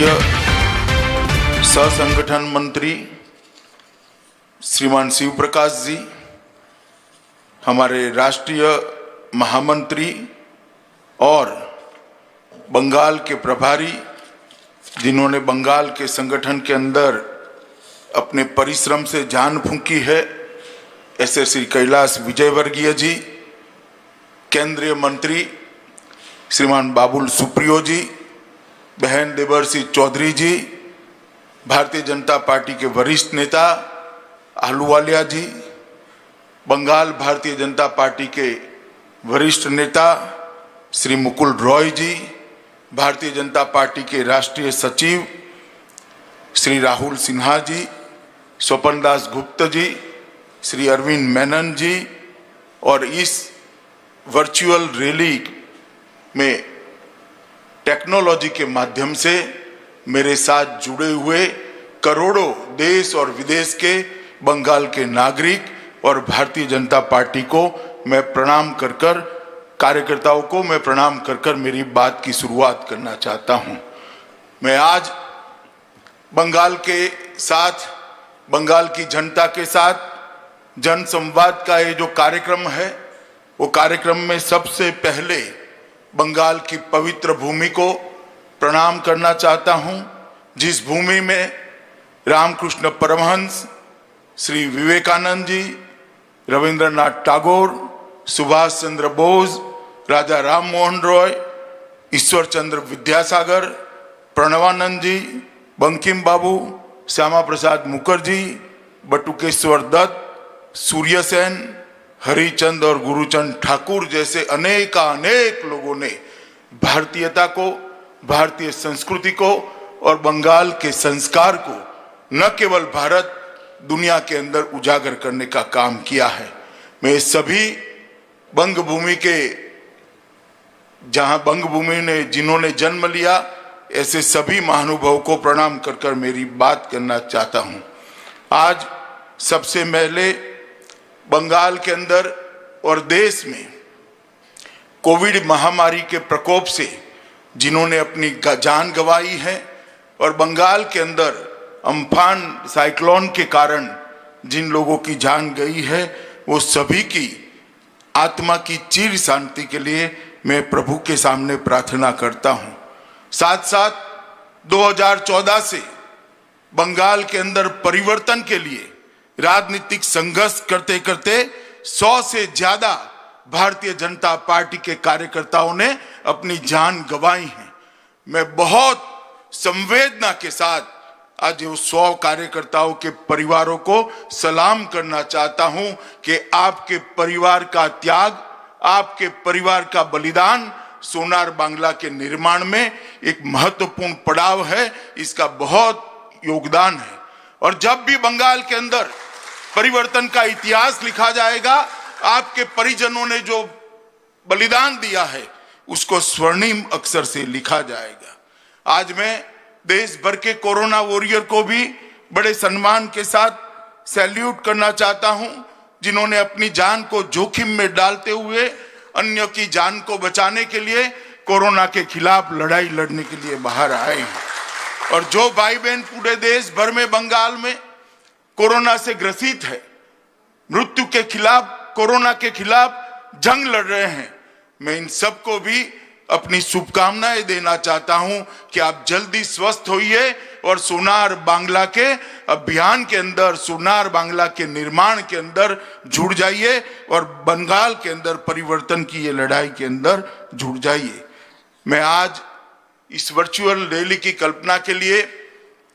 राष्ट्रीय सह संगठन मंत्री श्रीमान शिव प्रकाश जी, हमारे राष्ट्रीय महामंत्री और बंगाल के प्रभारी, जिन्होंने बंगाल के संगठन के अंदर अपने परिश्रम से जान फूंकी है, ऐसे श्री कैलाश विजयवर्गीय जी, केंद्रीय मंत्री श्रीमान बाबुल सुप्रियो जी, बहन देवर्षि चौधरी जी, भारतीय जनता पार्टी के वरिष्ठ नेता आहलूवालिया जी, बंगाल भारतीय जनता पार्टी के वरिष्ठ नेता श्री मुकुल रॉय जी, भारतीय जनता पार्टी के राष्ट्रीय सचिव श्री राहुल सिन्हा जी, स्वपन दास गुप्ता जी, श्री अरविंद मेनन जी, और इस वर्चुअल रैली में टेक्नोलॉजी के माध्यम से मेरे साथ जुड़े हुए करोड़ों देश और विदेश के बंगाल के नागरिक और भारतीय जनता पार्टी को मैं प्रणाम कर कर, कार्यकर्ताओं को मैं प्रणाम कर कर मेरी बात की शुरुआत करना चाहता हूं। मैं आज बंगाल के साथ, बंगाल की जनता के साथ जन संवाद का ये जो कार्यक्रम है, वो कार्यक्रम में सबसे पहले बंगाल की पवित्र भूमि को प्रणाम करना चाहता हूं, जिस भूमि में रामकृष्ण परमहंस, श्री विवेकानंद जी, रविंद्रनाथ टैगोर, सुभाष चंद्र बोस, राजा राम मोहन रॉय, ईश्वर चंद्र विद्यासागर, प्रणवानंद जी, बंकिम बाबू, श्यामा प्रसाद मुखर्जी, बटुकेश्वर दत्त, सूर्यसेन, हरिचंद और गुरुचंद ठाकुर जैसे अनेक लोगों ने भारतीयता को, भारतीय संस्कृति को और बंगाल के संस्कार को न केवल भारत, दुनिया के अंदर उजागर करने का काम किया है। मैं सभी बंग भूमि के, जहां बंग भूमि ने जिन्होंने जन्म लिया, ऐसे सभी महानुभावों को प्रणाम कर कर मेरी बात करना चाहता हूं। आज सबसे पहले बंगाल के अंदर और देश में कोविड महामारी के प्रकोप से जिन्होंने अपनी जान गंवाई है और बंगाल के अंदर अम्फान साइक्लोन के कारण जिन लोगों की जान गई है, वो सभी की आत्मा की चिर शांति के लिए मैं प्रभु के सामने प्रार्थना करता हूं। साथ साथ 2014 से बंगाल के अंदर परिवर्तन के लिए राजनीतिक संघर्ष करते करते 100 से ज्यादा भारतीय जनता पार्टी के कार्यकर्ताओं ने अपनी जान गंवाई है। मैं बहुत संवेदना के साथ आज उस 100 कार्यकर्ताओं के परिवारों को सलाम करना चाहता हूं कि आपके परिवार का त्याग, आपके परिवार का बलिदान सोनार बांग्ला के निर्माण में एक महत्वपूर्ण पड़ाव है, इसका बहुत योगदान है। और जब भी बंगाल के अंदर परिवर्तन का इतिहास लिखा जाएगा, आपके परिजनों ने जो बलिदान दिया है उसको स्वर्णिम अक्षर से लिखा जाएगा। आज मैं देश भर के कोरोना वॉरियर को भी बड़े सम्मान के साथ सैल्यूट करना चाहता हूं, जिन्होंने अपनी जान को जोखिम में डालते हुए अन्यों की जान को बचाने के लिए कोरोना के खिलाफ लड़ाई लड़ने के लिए बाहर आए हैं। और जो भाई बहन पूरे देश भर में बंगाल में कोरोना से ग्रसित है, मृत्यु के खिलाफ, कोरोना के खिलाफ जंग लड़ रहे हैं, मैं इन सबको भी अपनी शुभकामनाएं देना चाहता हूं कि आप जल्दी स्वस्थ होइए और सोनार बांग्ला के अभियान के अंदर, सोनार बांग्ला के निर्माण के अंदर जुड़ जाइए और बंगाल के अंदर परिवर्तन की ये लड़ाई के अंदर जुड़ जाइए। मैं आज इस वर्चुअल रैली की कल्पना के लिए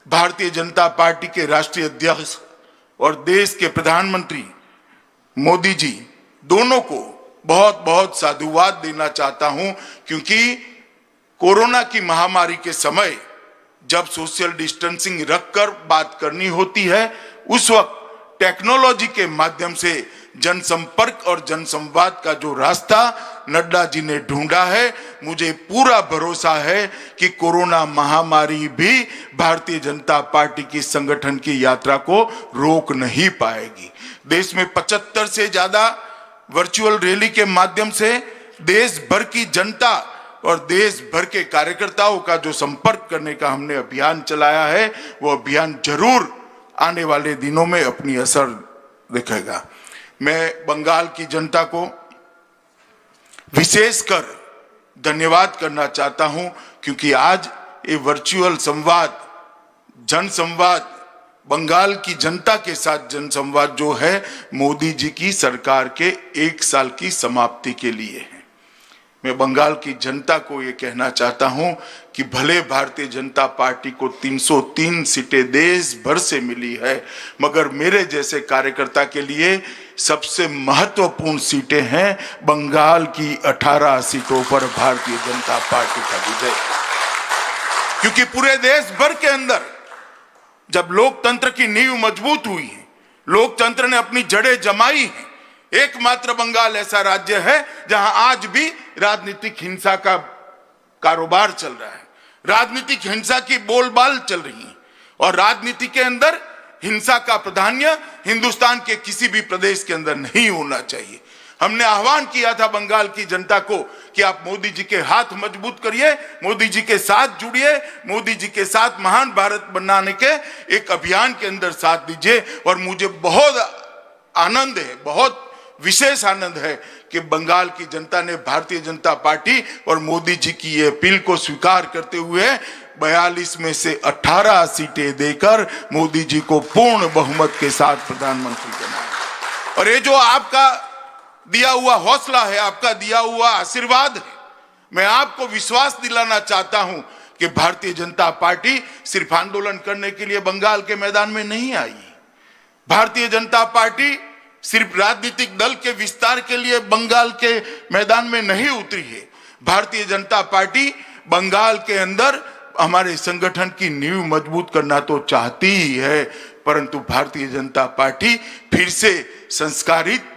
भारतीय जनता पार्टी के राष्ट्रीय अध्यक्ष और देश के प्रधानमंत्री मोदी जी दोनों को बहुत बहुत साधुवाद देना चाहता हूं, क्योंकि कोरोना की महामारी के समय जब सोशल डिस्टेंसिंग रखकर बात करनी होती है, उस वक्त टेक्नोलॉजी के माध्यम से जनसंपर्क और जनसंवाद का जो रास्ता नड्डा जी ने ढूंढा है, मुझे पूरा भरोसा है कि कोरोना महामारी भी भारतीय जनता पार्टी की संगठन की यात्रा को रोक नहीं पाएगी। देश में 75 से ज्यादा वर्चुअल रैली के माध्यम से देश भर की जनता और देश भर के कार्यकर्ताओं का जो संपर्क करने का हमने अभियान चलाया है, वो अभियान जरूर आने वाले दिनों में अपनी असर दिखेगा। मैं बंगाल की जनता को विशेषकर धन्यवाद करना चाहता हूं, क्योंकि आज ये वर्चुअल संवाद, जनसंवाद, बंगाल की जनता के साथ जनसंवाद जो है, मोदी जी की सरकार के 1 साल की समाप्ति के लिए है। मैं बंगाल की जनता को ये कहना चाहता हूं कि भले भारतीय जनता पार्टी को 303 सीटें देश भर से मिली है, मगर मेरे जैसे कार्यकर्ता के लिए सबसे महत्वपूर्ण सीटें हैं बंगाल की 18 सीटों पर भारतीय जनता पार्टी का विजय। क्योंकि पूरे देश भर के अंदर जब लोकतंत्र की नींव मजबूत हुई है, लोकतंत्र ने अपनी जड़ें जमाई है, एकमात्र बंगाल ऐसा राज्य है जहां आज भी राजनीतिक हिंसा का कारोबार चल रहा है, राजनीतिक हिंसा की बोलबाल चल रही है, और राजनीति के अंदर हिंसा का प्राधान्य हिंदुस्तान के किसी भी प्रदेश के अंदर नहीं होना चाहिए। हमने आह्वान किया था बंगाल की जनता को कि आप मोदी जी के हाथ मजबूत करिए, मोदी जी के साथ जुड़िए, मोदी जी के साथ महान भारत बनाने के एक अभियान के अंदर साथ दीजिए। और मुझे बहुत आनंद है, बहुत विशेष आनंद है कि बंगाल की जनता ने भारतीय जनता पार्टी और मोदी जी की ये अपील को स्वीकार करते हुए 42 में से 18 सीटें देकर मोदी जी को पूर्ण बहुमत के साथ प्रधानमंत्री बनाया। और ये जो आपका दिया हुआ हौसला है, आपका दिया हुआ आशीर्वाद है, मैं आपको विश्वास दिलाना चाहता हूं कि भारतीय जनता पार्टी सिर्फ आंदोलन करने के लिए बंगाल के मैदान में नहीं आई। भारतीय जनता पार्टी सिर्फ राजनीतिक दल के विस्तार के लिए बंगाल के मैदान में नहीं उतरी है। भारतीय जनता पार्टी बंगाल के अंदर हमारे संगठन की नींव मजबूत करना तो चाहती ही है, परंतु भारतीय जनता पार्टी फिर से संस्कारित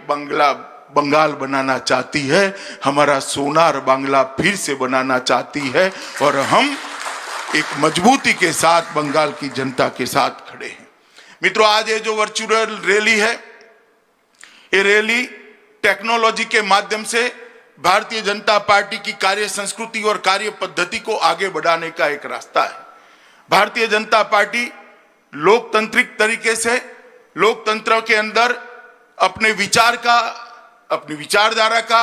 बंगाल बनाना चाहती है, हमारा सोनार बांग्ला फिर से बनाना चाहती है, और हम एक मजबूती के साथ बंगाल की जनता के साथ खड़े हैं। मित्रों, आज ये जो वर्चुअल रैली है, ये रैली टेक्नोलॉजी के माध्यम से भारतीय जनता पार्टी की कार्य संस्कृति और कार्य पद्धति को आगे बढ़ाने का एक रास्ता है। भारतीय जनता पार्टी लोकतांत्रिक तरीके से लोकतंत्र के अंदर अपने अपनी विचारधारा का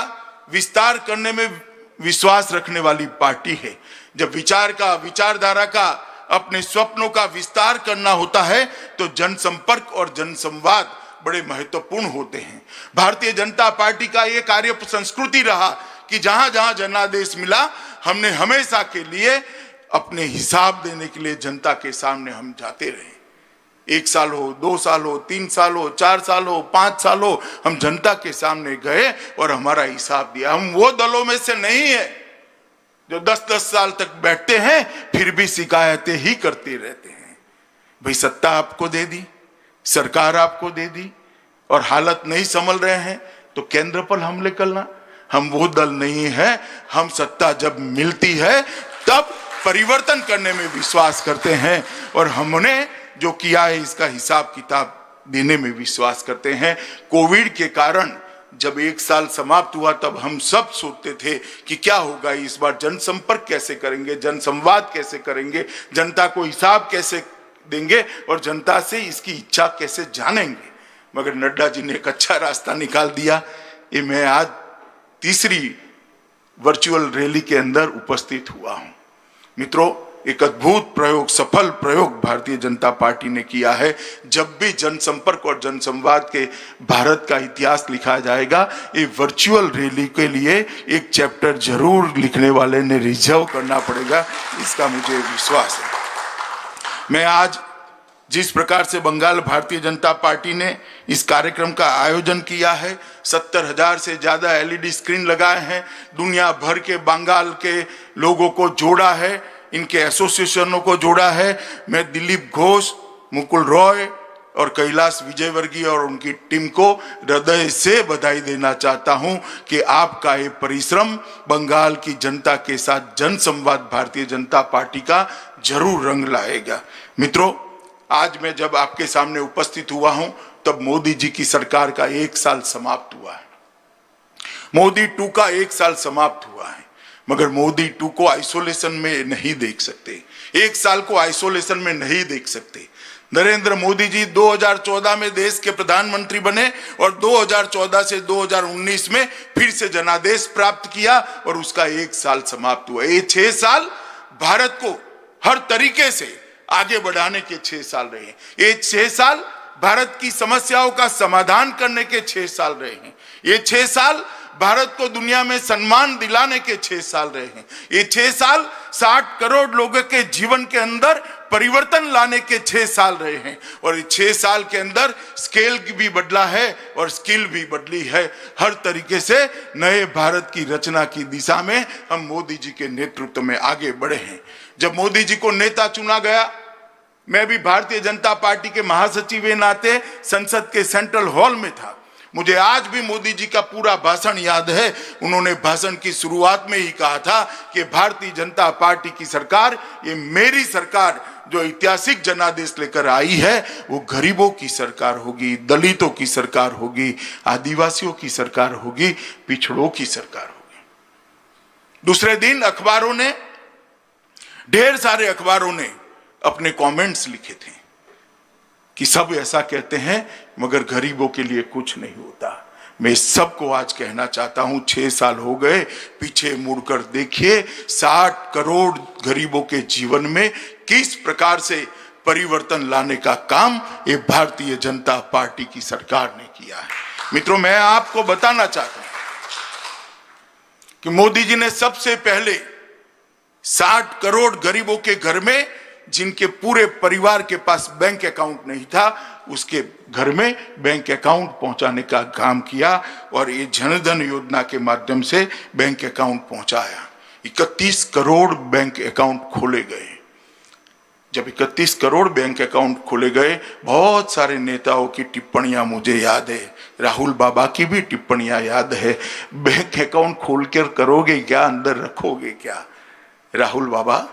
विस्तार करने में विश्वास रखने वाली पार्टी है। जब विचारधारा का, अपने स्वप्नों का विस्तार करना होता है तो जनसंपर्क और जनसंवाद बड़े महत्वपूर्ण होते हैं। भारतीय जनता पार्टी का ये कार्य संस्कृति रहा कि जहां जहां जनादेश मिला, हमने हमेशा के लिए अपने हिसाब देने के लिए जनता के सामने हम जाते रहे। 1 साल हो, 2 साल हो, 3 साल हो, 4 साल हो, 5 साल हो, हम जनता के सामने गए और हमारा हिसाब दिया। हम वो दलों में से नहीं है जो 10-10 साल तक बैठते हैं फिर भी शिकायतें ही करते रहते हैं। भाई, सत्ता आपको दे दी, सरकार आपको दे दी, और हालत नहीं संभल रहे हैं तो केंद्र पर हमले करना, हम वो दल नहीं है। हम सत्ता जब मिलती है तब परिवर्तन करने में विश्वास करते हैं, और हमने जो किया है इसका हिसाब किताब देने में विश्वास करते हैं। कोविड के कारण जब 1 साल समाप्त हुआ तब हम सब सोचते थे कि क्या होगा इस बार, जनसंपर्क कैसे करेंगे, जनसंवाद कैसे करेंगे, जनता को हिसाब कैसे देंगे और जनता से इसकी इच्छा कैसे जानेंगे। मगर नड्डा जी ने एक अच्छा रास्ता निकाल दिया। ये मैं आज तीसरी वर्चुअल रैली के अंदर उपस्थित हुआ हूं। मित्रों, एक अद्भुत प्रयोग, सफल प्रयोग भारतीय जनता पार्टी ने किया है। जब भी जनसंपर्क और जनसंवाद के भारत का इतिहास लिखा जाएगा, ये वर्चुअल रैली के लिए एक चैप्टर जरूर लिखने वाले ने रिजर्व करना पड़ेगा, इसका मुझे विश्वास है। मैं आज जिस प्रकार से बंगाल भारतीय जनता पार्टी ने इस कार्यक्रम का आयोजन किया है, 70,000 से ज्यादा LED स्क्रीन लगाए हैं, दुनिया भर के बंगाल के लोगों को जोड़ा है, इनके एसोसिएशनों को जोड़ा है। मैं दिलीप घोष, मुकुल रॉय और कैलाश विजयवर्गीय और उनकी टीम को हृदय से बधाई देना चाहता हूं कि आपका ये परिश्रम बंगाल की जनता के साथ जनसंवाद भारतीय जनता पार्टी का जरूर रंग लाएगा। मित्रों, आज मैं जब आपके सामने उपस्थित हुआ हूं तब मोदी जी की सरकार का 1 साल समाप्त हुआ है। मोदी 2 का 1 साल समाप्त हुआ है। मगर मोदी 2 को आइसोलेशन में नहीं देख सकते, 1 साल को आइसोलेशन में नहीं देख सकते। नरेंद्र मोदी जी 2014 में देश के प्रधानमंत्री बने और 2014 से 2019 में फिर से जनादेश प्राप्त किया और उसका 1 साल समाप्त हुआ। ये 6 साल भारत को हर तरीके से आगे बढ़ाने के 6 साल रहे हैं। ये 6 साल भारत की समस्याओं का समाधान करने के 6 साल रहे हैं। ये 6 साल भारत को दुनिया में सम्मान दिलाने के 6 साल रहे हैं। ये 6 साल 60 करोड़ लोगों के जीवन के अंदर परिवर्तन लाने के 6 साल रहे हैं। और ये 6 साल के अंदर स्केल भी बदला है और स्किल भी बदली है। हर तरीके से नए भारत की रचना की दिशा में हम मोदी जी के नेतृत्व में आगे बढ़े हैं। जब मोदी जी को नेता चुना गया, मैं भी भारतीय जनता पार्टी के महासचिव के नाते संसद के सेंट्रल हॉल में था। मुझे आज भी मोदी जी का पूरा भाषण याद है। उन्होंने भाषण की शुरुआत में ही कहा था कि भारतीय जनता पार्टी की सरकार, ये मेरी सरकार जो ऐतिहासिक जनादेश लेकर आई है, वो गरीबों की सरकार होगी, दलितों की सरकार होगी, आदिवासियों की सरकार होगी, पिछड़ों की सरकार होगी। दूसरे दिन अखबारों ने, ढेर सारे अखबारों ने अपने कमेंट्स लिखे थे कि सब ऐसा कहते हैं मगर गरीबों के लिए कुछ नहीं होता। मैं सबको आज कहना चाहता हूं, 6 साल हो गए, पीछे मुड़कर देखिए 60 करोड़ गरीबों के जीवन में किस प्रकार से परिवर्तन लाने का काम ये भारतीय जनता पार्टी की सरकार ने किया है। मित्रों, मैं आपको बताना चाहता हूं कि मोदी जी ने सबसे पहले 60 करोड़ गरीबों के घर में, जिनके पूरे परिवार के पास बैंक अकाउंट नहीं था, उसके घर में बैंक अकाउंट पहुंचाने का काम किया और ये जनधन योजना के माध्यम से बैंक अकाउंट पहुंचाया। 31 करोड़ बैंक अकाउंट खोले गए। जब 31 करोड़ बैंक अकाउंट खोले गए, बहुत सारे नेताओं की टिप्पणियां मुझे याद है, राहुल बाबा की भी टिप्पणियां याद है। बैंक अकाउंट खोलकर करोगे क्या, अंदर रखोगे क्या? राहुल बाबा,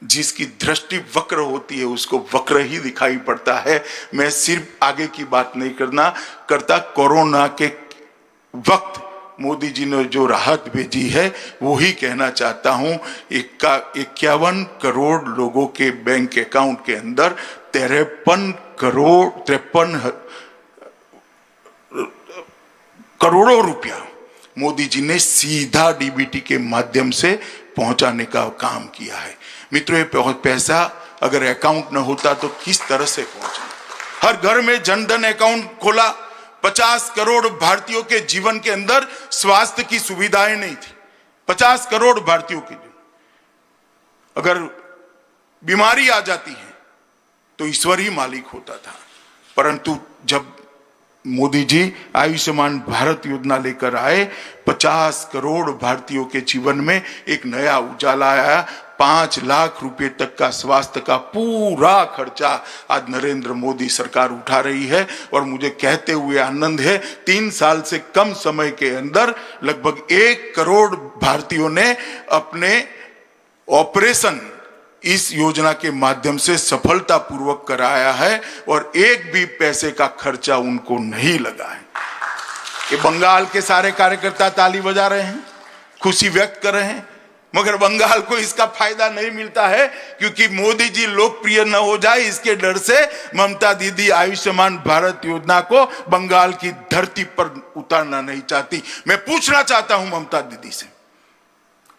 जिसकी दृष्टि वक्र होती है उसको वक्र ही दिखाई पड़ता है। मैं सिर्फ आगे की बात नहीं करता। कोरोना के वक्त मोदी जी ने जो राहत भेजी है वो ही कहना चाहता हूं। 51 करोड़ लोगों के बैंक अकाउंट के अंदर 53 करोड़ों रुपया मोदी जी ने सीधा डीबीटी के माध्यम से पहुंचाने का काम किया है। मित्रों, ये पैसा अगर अकाउंट न होता तो किस तरह से पहुंचा? हर घर में जनधन अकाउंट खोला। 50 करोड़ भारतीयों के जीवन के अंदर स्वास्थ्य की सुविधाएं नहीं थी। 50 करोड़ भारतीयों के अगर बीमारी आ जाती है तो ईश्वर ही मालिक होता था। परंतु जब मोदी जी आयुष्मान भारत योजना लेकर आए, 50 करोड़ भारतीयों के जीवन में एक नया उजाला आया। 5 लाख रुपए तक का स्वास्थ्य का पूरा खर्चा आज नरेंद्र मोदी सरकार उठा रही है। और मुझे कहते हुए आनंद है, 3 साल से कम समय के अंदर लगभग 1 करोड़ भारतीयों ने अपने ऑपरेशन इस योजना के माध्यम से सफलतापूर्वक कराया है और एक भी पैसे का खर्चा उनको नहीं लगा है। ये बंगाल के सारे कार्यकर्ता ताली बजा रहे हैं, खुशी व्यक्त कर रहे हैं, मगर बंगाल को इसका फायदा नहीं मिलता है क्योंकि मोदी जी लोकप्रिय न हो जाए इसके डर से ममता दीदी आयुष्मान भारत योजना को बंगाल की धरती पर उतारना नहीं चाहती। मैं पूछना चाहता हूं ममता दीदी से,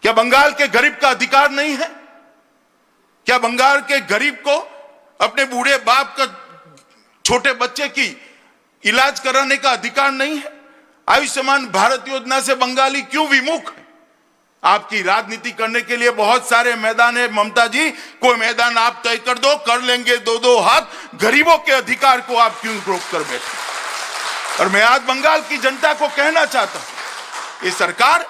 क्या बंगाल के गरीब का अधिकार नहीं है? क्या बंगाल के गरीब को अपने बूढ़े बाप का छोटे बच्चे की इलाज कराने का अधिकार नहीं है? आयुष्मान भारत योजना से बंगाली क्यों विमुख है? आपकी राजनीति करने के लिए बहुत सारे मैदान है ममता जी, कोई मैदान आप तय कर दो, कर लेंगे 2-2 हाथ। गरीबों के अधिकार को आप क्यों रोक कर बैठे? और मैं आज बंगाल की जनता को कहना चाहता हूं, ये सरकार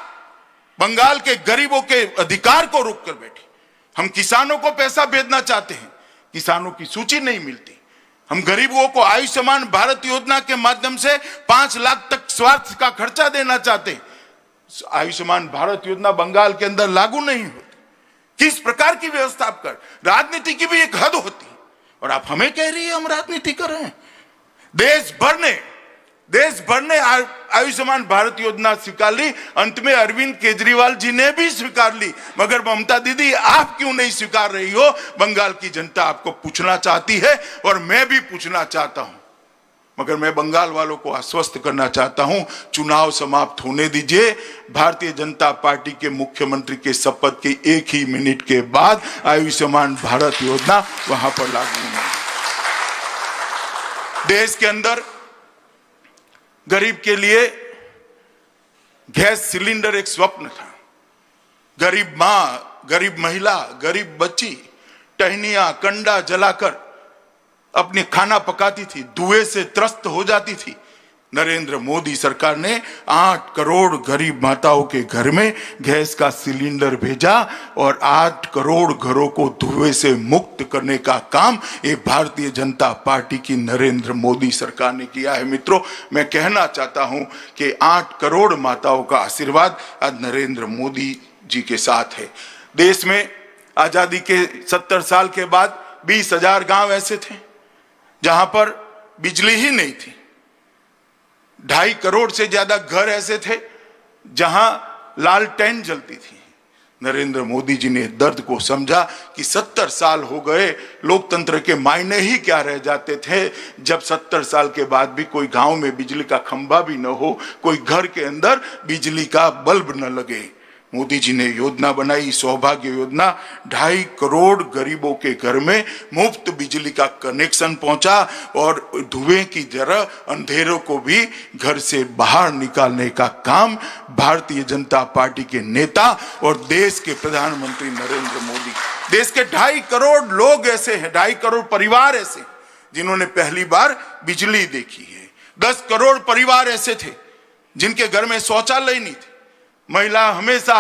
बंगाल के गरीबों के अधिकार को रोक कर बैठी। हम किसानों को पैसा भेजना चाहते हैं, किसानों की सूची नहीं मिलती। हम गरीबों को आयुष्मान भारत योजना के माध्यम से 5 लाख तक स्वास्थ्य का खर्चा देना चाहते हैं। आयुष्मान भारत योजना बंगाल के अंदर लागू नहीं होती। किस प्रकार की व्यवस्था आप कर? राजनीति की भी एक हद होती है और आप हमें कह रही है हम राजनीति कर रहे हैं। देश भर ने देश भर ने आयुष्मान भारत योजना स्वीकार ली, अंत में अरविंद केजरीवाल जी ने भी स्वीकार ली, मगर ममता दीदी आप क्यों नहीं स्वीकार रही हो? बंगाल की जनता आपको पूछना चाहती है और मैं भी पूछना चाहता हूं। मगर मैं बंगाल वालों को आश्वस्त करना चाहता हूं, चुनाव समाप्त होने दीजिए। भारतीय जनता पार्टी के मुख्यमंत्री के शपथ के 1 ही मिनट के बाद आयुष्मान भारत योजना वहां पर लागू होगी। देश के अंदर गरीब के लिए गैस सिलेंडर एक स्वप्न था। गरीब मां, गरीब महिला, गरीब बच्ची टहनिया कंडा जलाकर अपने खाना पकाती थी, धुएं से त्रस्त हो जाती थी। नरेंद्र मोदी सरकार ने 8 करोड़ गरीब माताओं के घर में गैस का सिलेंडर भेजा और 8 करोड़ घरों को धुएं से मुक्त करने का काम ये भारतीय जनता पार्टी की नरेंद्र मोदी सरकार ने किया है। मित्रों, मैं कहना चाहता हूं कि 8 करोड़ माताओं का आशीर्वाद आज नरेंद्र मोदी जी के साथ है। देश में आजादी के 70 साल के बाद 20,000 गांव ऐसे थे जहां पर बिजली ही नहीं थी। 2.5 करोड़ से ज्यादा घर ऐसे थे जहां लालटेन जलती थी। नरेंद्र मोदी जी ने दर्द को समझा कि 70 साल हो गए, लोकतंत्र के मायने ही क्या रह जाते थे जब 70 साल के बाद भी कोई गांव में बिजली का खंभा भी न हो, कोई घर के अंदर बिजली का बल्ब न लगे। मोदी जी ने योजना बनाई, सौभाग्य योजना। 2.5 करोड़ गरीबों के घर में मुफ्त बिजली का कनेक्शन पहुंचा और धुएं की जगह अंधेरों को भी घर से बाहर निकालने का काम भारतीय जनता पार्टी के नेता और देश के प्रधानमंत्री नरेंद्र मोदी। देश के 2.5 करोड़ लोग ऐसे हैं, 2.5 करोड़ परिवार ऐसे जिन्होंने पहली बार बिजली देखी है। 10 करोड़ परिवार ऐसे थे जिनके घर में शौचालय नहीं थे। महिला हमेशा,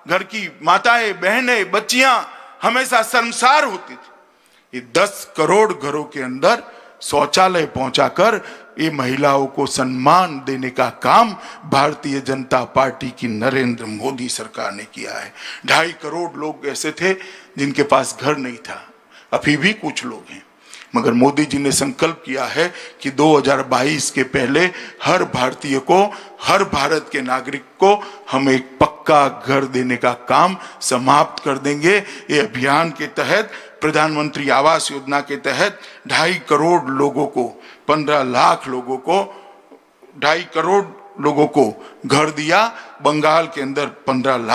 घर की माताएं, बहनें, बच्चियां हमेशा शर्मसार होती थी। ये 10 करोड़ घरों के अंदर शौचालय पहुंचाकर ये महिलाओं को सम्मान देने का काम भारतीय जनता पार्टी की नरेंद्र मोदी सरकार ने किया है। 2.5 करोड़ लोग ऐसे थे जिनके पास घर नहीं था, अभी भी कुछ लोग हैं, मगर मोदी जी ने संकल्प किया है कि 2022 के पहले हर भारतीय को, हर भारत के नागरिक को हम एक पक्का घर देने का काम समाप्त कर देंगे। ये अभियान के तहत, प्रधानमंत्री आवास योजना के तहत 2.5 करोड़ लोगों को, 15 लाख लोगों को, 2.5 करोड़ लोगों को घर दिया। बंगाल के अंदर 15 लाख